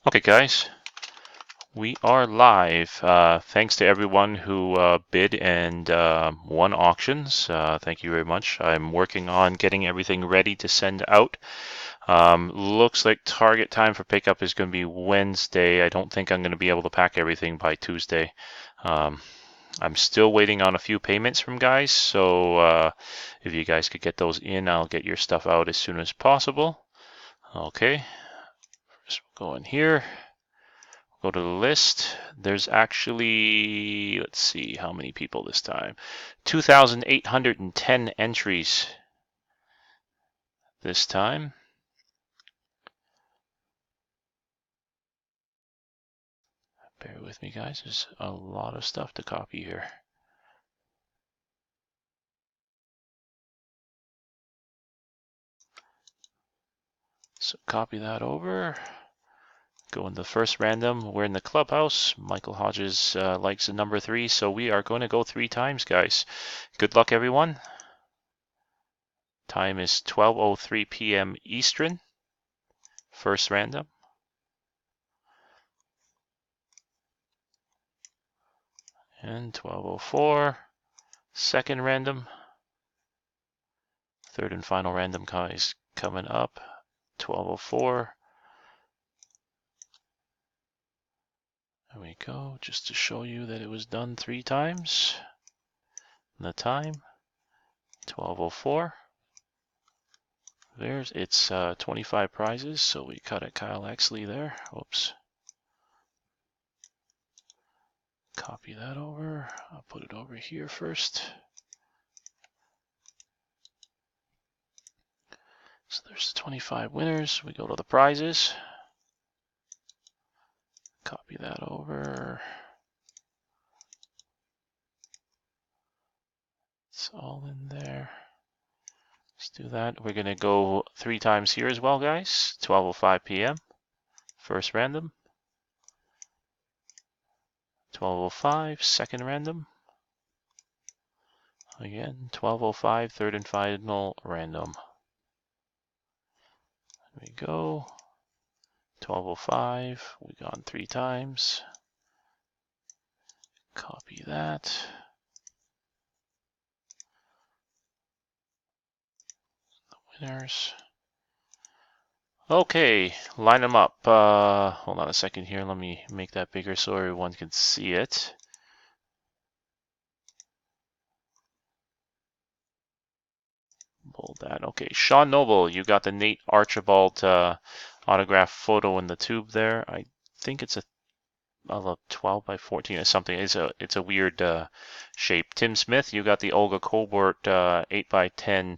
Okay, guys, we are live. Thanks to everyone who bid and won auctions. Thank you very much. I'm working on getting everything ready to send out. Looks like target time for pickup is going to be Wednesday. I don't think I'm going to be able to pack everything by Tuesday. I'm still waiting on a few payments from guys, so if you guys could get those in, I'll get your stuff out as soon as possible. Okay, just go in here. Go to the list. There's actually, let's see how many people this time. 2,810 entries this time. Bear with me, guys. There's a lot of stuff to copy here. So copy that over. Go in the first random. We're in the clubhouse. Michael Hodges likes the number 3, so we are going to go 3 times, guys. Good luck, everyone. Time is 12:03 p.m. Eastern. First random. And 12:04. Second random. Third and final random is coming up. 12:04. There we go, just to show you that it was done 3 times. The time, 12:04. It's 25 prizes, so we cut it Kyle Exley there. Oops. Copy that over. I'll put it over here first. So there's the 25 winners. We go to the prizes. Copy that over. It's all in there. Let's do that. We're going to go 3 times here as well, guys. 12:05 p.m. First random. 12:05, second random. Again, 12:05, third and final random. There we go. 12:05, we gone 3 times. Copy that. The winners. Okay, line them up. Hold on a second here. Let me make that bigger so everyone can see it. Bold that. Okay, Sean Noble, you got the Nate Archibald autograph photo in the tube there. I think it's a 12 by 14 or something. It's a weird shape. Tim Smith, you got the Olga Colbert 8 by 10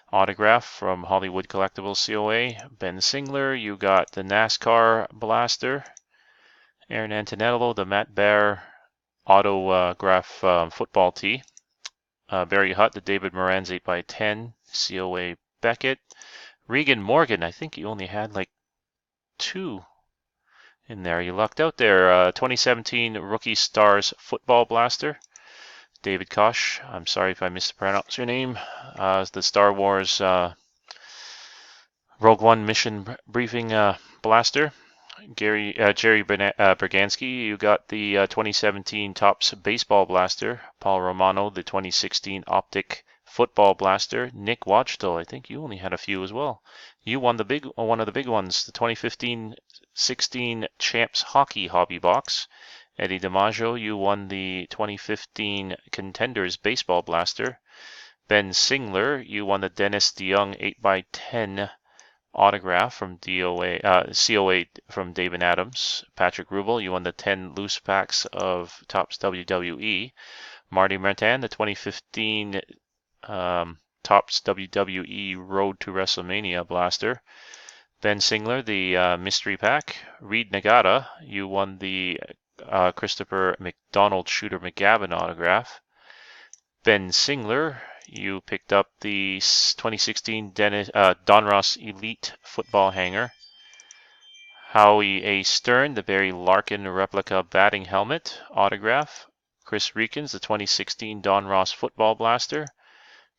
autograph from Hollywood Collectibles COA. Ben Singler, you got the NASCAR blaster. Aaron Antonello, the Matt Bear autograph football tee. Barry Hutt, the David Moran's 8 by 10 COA Beckett. Regan Morgan, I think you only had like 2 in there. You lucked out there. 2017 Rookie Stars Football Blaster. David Kosh. I'm sorry if I mispronounced your name. The Star Wars Rogue One mission briefing blaster. Jerry Bergansky, you got the 2017 Topps Baseball Blaster. Paul Romano, the 2016 Optic Football Blaster. Nick Watchdale, I think you only had a few as well. You won one of the big ones, the 2015-16 Champs Hockey Hobby Box. Eddie DiMaggio, you won the 2015 Contenders Baseball Blaster. Ben Singler, you won the Dennis DeYoung 8x10 autograph from COA from David Adams. Patrick Rubel, you won the 10 loose packs of Topps WWE. Marty Martin, the 2015 Topps WWE Road to WrestleMania blaster. Ben Singler, the mystery pack. Reed Nagata, you won the Christopher McDonald Shooter McGavin autograph. Ben Singler, you picked up the 2016 Donruss Elite Football Hanger. Howie A. Stern, the Barry Larkin replica batting helmet autograph. Chris Reekins, the 2016 Donruss Football Blaster.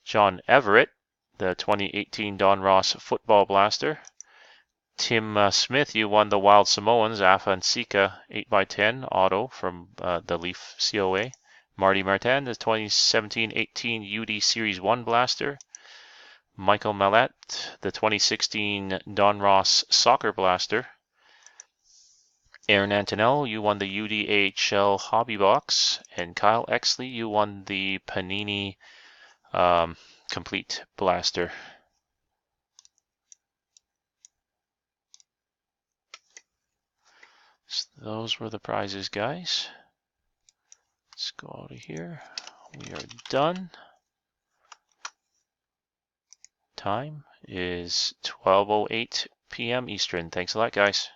John Everett, the 2018 Donruss Football Blaster. Tim Smith, you won the Wild Samoans Afa and Sika 8x10 auto from the Leaf COA. Marty Martin, the 2017-18 UD Series 1 Blaster. Michael Mallet, the 2016 Don Ross Soccer Blaster. Aaron Antonell, you won the UD-AHL Hobby Box. And Kyle Exley, you won the Panini Complete Blaster. So those were the prizes, guys. Let's go out of here. We are done. Time is 12:08 p.m. Eastern. Thanks a lot, guys.